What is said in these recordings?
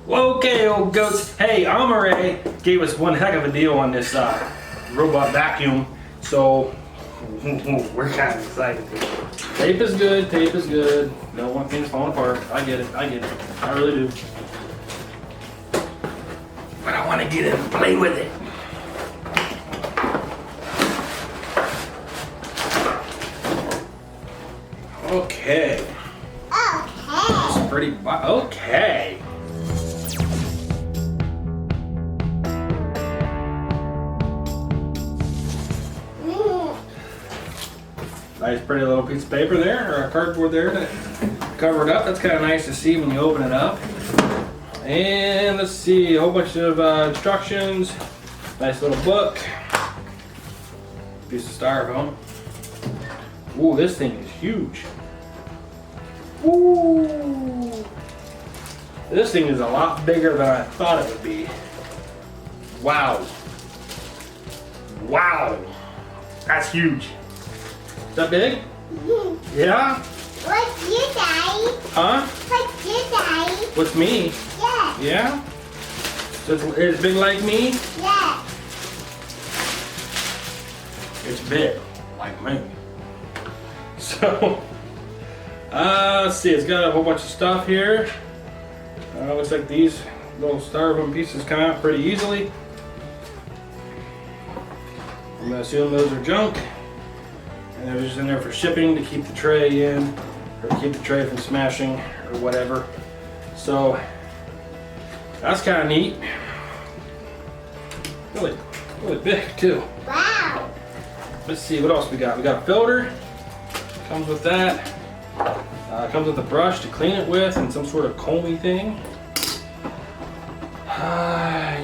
Okay, old goats. Hey, Amarey gave us one heck of a deal on this robot vacuum, so we're kind of excited. Tape is good, tape is good. Don't want things falling apart. I get it, I really do. But I want to get in and play with it. Okay. It's pretty, okay. Nice pretty little piece of paper there, or a cardboard there to cover it up. That's kind of nice to see when you open it up. And let's see, a whole bunch of instructions. Nice little book. Piece of styrofoam. Ooh, this thing is huge. Ooh. This thing is a lot bigger than I thought it would be. Wow. Wow. That's huge. Is that big? Yeah? What's you, Daddy? Huh? What's you, Daddy? What's me? Yeah. Yeah? So it's big like me? Yeah. It's big like me. So, let's see, it's got a whole bunch of stuff here. Looks like these little styrofoam pieces come out pretty easily. I'm gonna assume those are junk. And they're just in there for shipping to keep the tray in, or to keep the tray from smashing, or whatever. So, that's kind of neat. Really, really big too. Wow. Let's see, what else we got? We got a filter. Comes with that. Comes with a brush to clean it with and some sort of comby thing.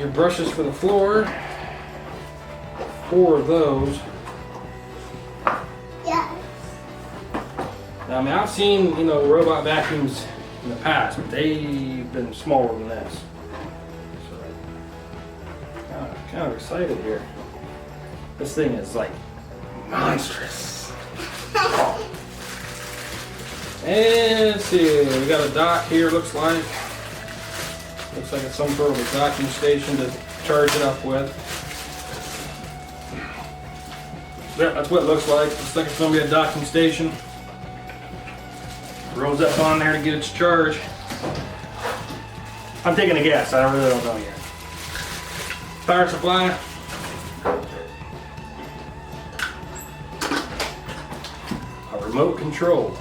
Your brushes for the floor. 4 of those. Yeah. Now, I mean, I've seen, robot vacuums in the past, but they've been smaller than this. So, kind of excited here. This thing is like monstrous. And let's see, we got a dock here, looks like. Looks like it's some sort of a docking station to charge it up with. Yeah, that's what it looks like. Looks like it's going to be a docking station. Rolls up on there to get its charge. I'm taking a guess, I really don't know yet. Power supply. A remote control.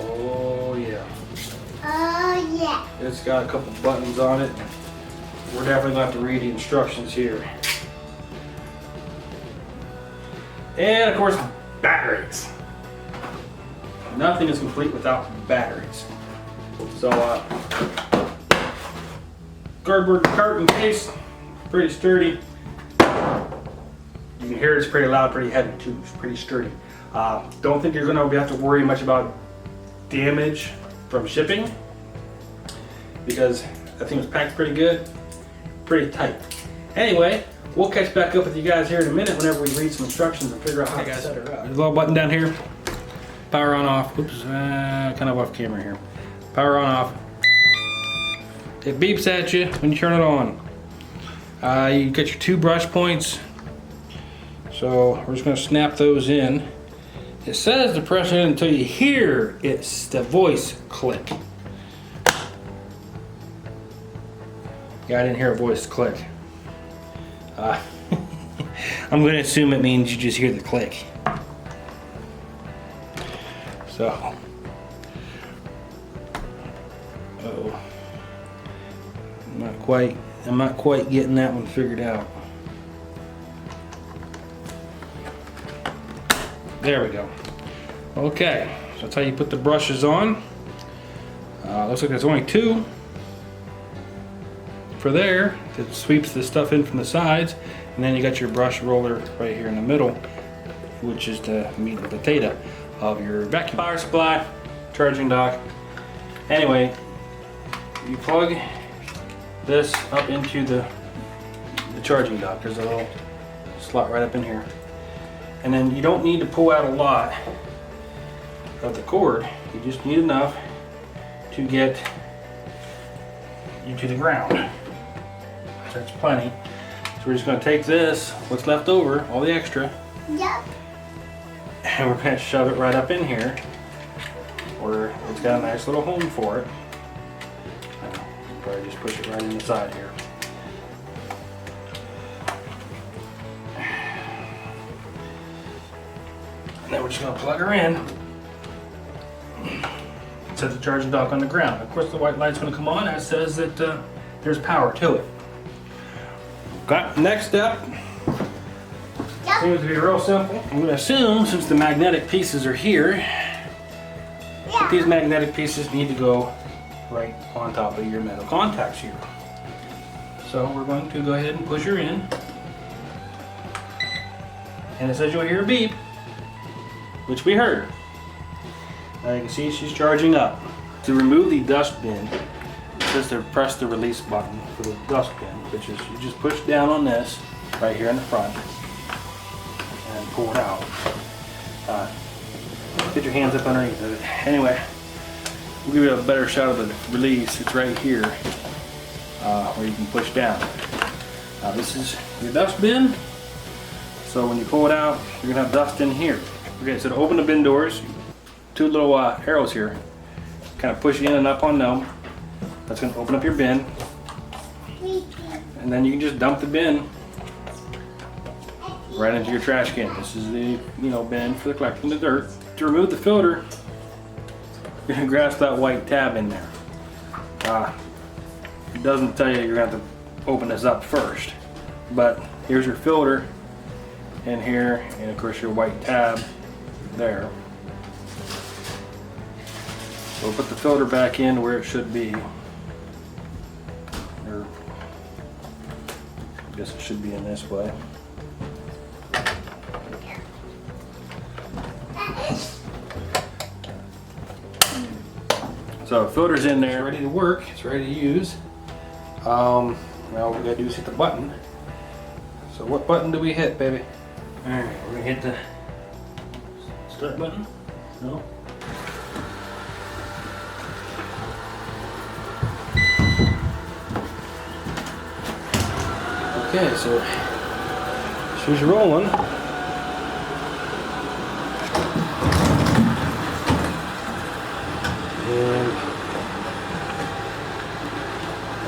Oh yeah. Oh, yeah. It's got a couple buttons on it. We're definitely going to have to read the instructions here. And of course, batteries. Nothing is complete without batteries. So, cardboard carton case, pretty sturdy. You can hear it's pretty loud, pretty heavy too. It's pretty sturdy. Don't think you're going to have to worry much about damage from shipping, because that thing was packed pretty good, pretty tight. Anyway, we'll catch back up with you guys here in a minute whenever we read some instructions and figure out how to set her up. There's a little button down here. Power on off. Oops, kind of off camera here. Power on off. It beeps at you when you turn it on. You get your 2 brush points. So we're just going to snap those in. It says to press it until you hear it's the voice click. Yeah, I didn't hear a voice click. I'm going to assume it means you just hear the click. So, uh-oh. I'm not quite getting that one figured out. There we go. Okay, so that's how you put the brushes on. Looks like there's only 2 for there. It sweeps the stuff in from the sides, and then you got your brush roller right here in the middle, which is the meat and potato of your vacuum. Power supply, charging dock. Anyway, you plug this up into the charging dock. There's a little slot right up in here. And then you don't need to pull out a lot. of the cord. You just need enough to get you to the ground. That's plenty. So we're just going to take this, what's left over, all the extra, Yep. and we're going to shove it right up in here where it's got a nice little home for it. Probably just push it right inside here. And then we're just going to plug her in. Set the charging dock on the ground. Of course the white light's going to come on. That says that there's power to it. Okay, next step. Yep. Seems to be real simple. I'm going to assume, since the magnetic pieces are here, that these magnetic pieces need to go right on top of your metal contacts here. So we're going to go ahead and push her in. And it says you'll hear a beep, which we heard. Now you can see she's charging up. To remove the dust bin, it says to press the release button for the dust bin, which is you just push down on this right here in the front and pull it out. Get your hands up underneath of it. Anyway, we'll give you a better shot of the release. It's right here where you can push down. This is your dust bin. So when you pull it out, you're gonna have dust in here. Okay, so to open the bin doors, two little arrows here. Kind of push in and up on them. That's gonna open up your bin. And then you can just dump the bin right into your trash can. This is the bin for collecting the dirt. To remove the filter, you're gonna grasp that white tab in there. It doesn't tell you you're gonna have to open this up first, but here's your filter in here, and of course your white tab there. So we'll put the filter back in where it should be. Or I guess it should be in this way. So filter's in there, ready to work. It's ready to use. Now what we gotta do is hit the button. So what button do we hit, baby? All right, we're gonna hit the start button. No. Okay, so she's rolling. And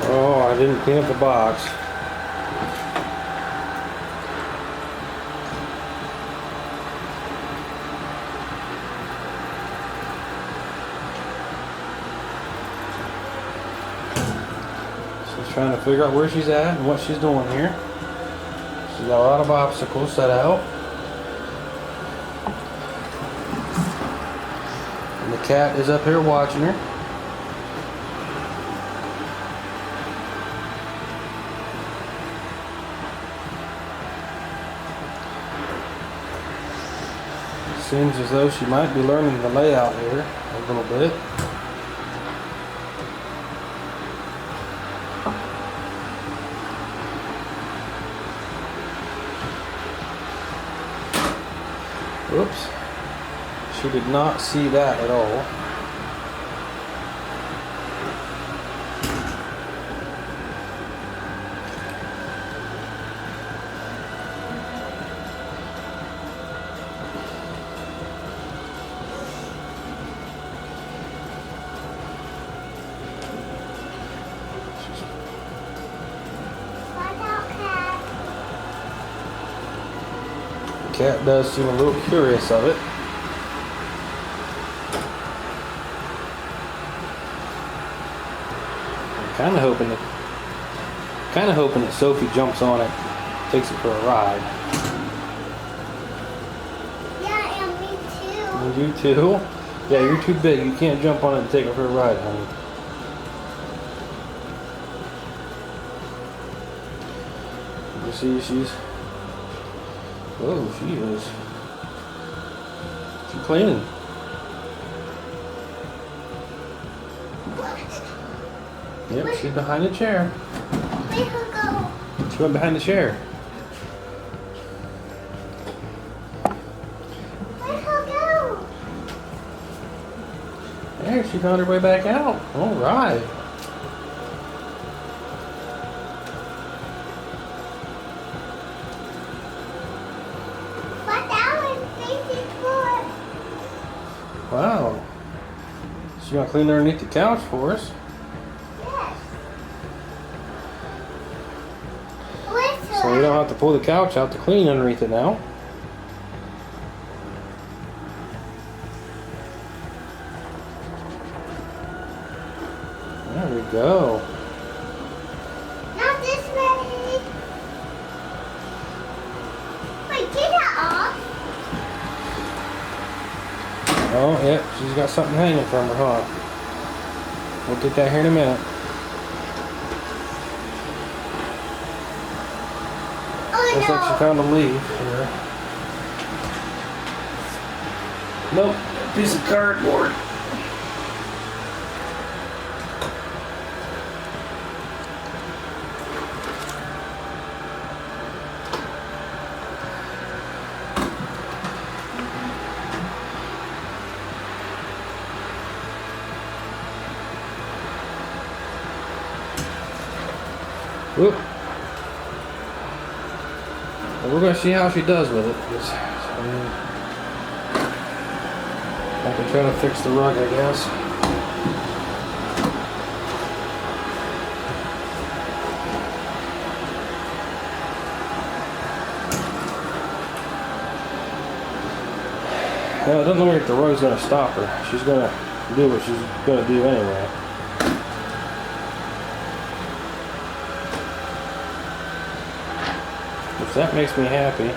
oh, I didn't clean up the box. Trying to figure out where she's at and what she's doing here. She's got a lot of obstacles set out. And the cat is up here watching her. Seems as though she might be learning the layout here a little bit. Whoops. She did not see that at all. Cat does seem a little curious of it. I'm kind of hoping that Sophie jumps on it, takes it for a ride. Yeah, and me too. And you too? Yeah, you're too big. You can't jump on it and take it for a ride, honey. You see, she's... Oh, she is. She's cleaning. Yep, she's behind the chair. Where'd her go? She went behind the chair. Where'd her go? Okay, she found her way back out. All right. But that was basic floor. Wow. She's gonna clean underneath the couch for us. Yes. So we don't have to pull the couch out to clean underneath it now. There we go. Not this way. Wait, get it off. Oh, yeah, she's got something hanging from her, huh? We'll get that here in a minute. Oh Looks like she no. found a leaf here. Nope, piece of cardboard. Whoop. Well, we're going to see how she does with it. I can try to fix the rug, I guess. Well, it doesn't look like the rug's going to stop her. She's going to do what she's going to do anyway. If that makes me happy.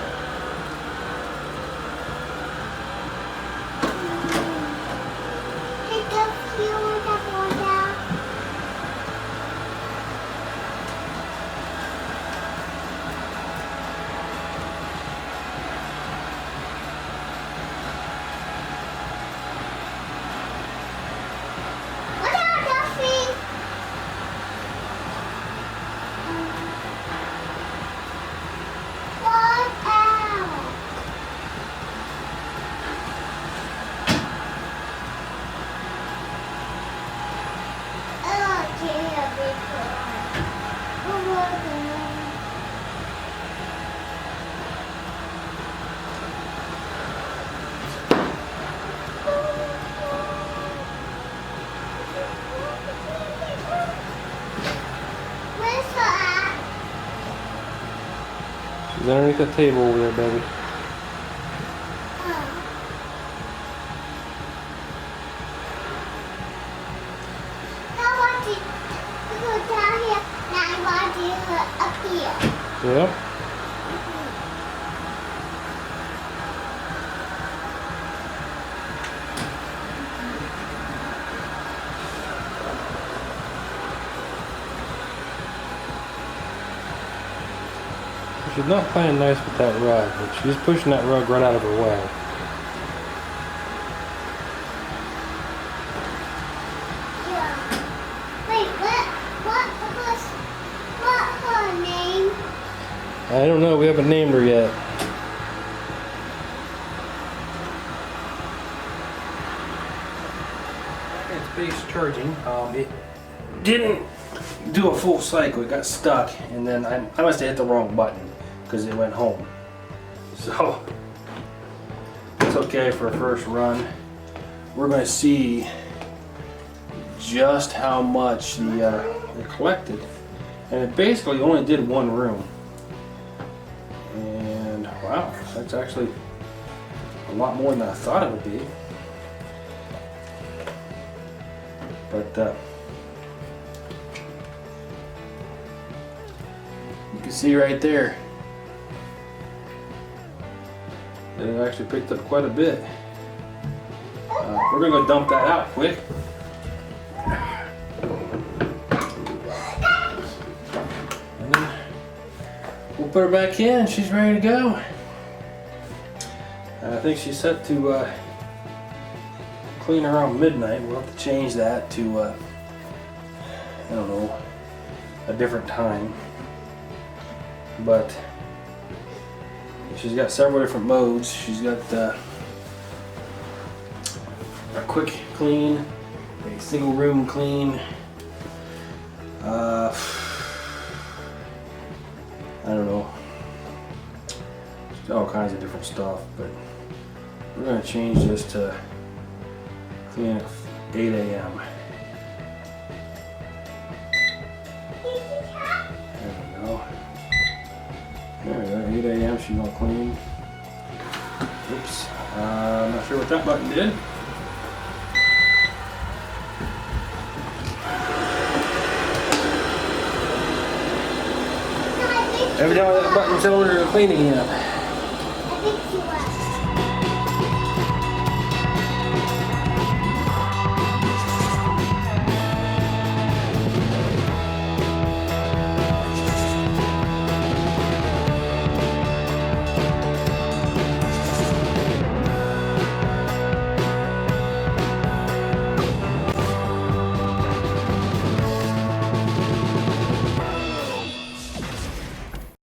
Pick up you with that water. What are Duffy? What else? Oh, yeah, big one. One more thing. Where's her at? She's underneath the table over there, baby. Now I want to go down here. Now I want to go up here. Yep. She's not playing nice with that rug, but she's pushing that rug right out of her way. Yeah. Wait, what her name? I don't know, we haven't named her yet. It's base charging. It didn't do a full cycle, it got stuck, and then I must have hit the wrong button because it went home. So it's okay for a first run. We're going to see just how much it collected, and it basically only did one room. And wow, that's actually a lot more than I thought it would be. But you can see right there that it actually picked up quite a bit. We're gonna go dump that out quick. And then we'll put her back in and she's ready to go. I think she's set to clean around midnight. We'll have to change that to, I don't know, a different time. But she's got several different modes. She's got a quick clean, single room clean. I don't know. All kinds of different stuff, but we're gonna change this to clean at 8 a.m. There we go. There we go, 8 a.m. she's gonna clean. Oops, I'm not sure what that button did. Every time that button tells her to clean again.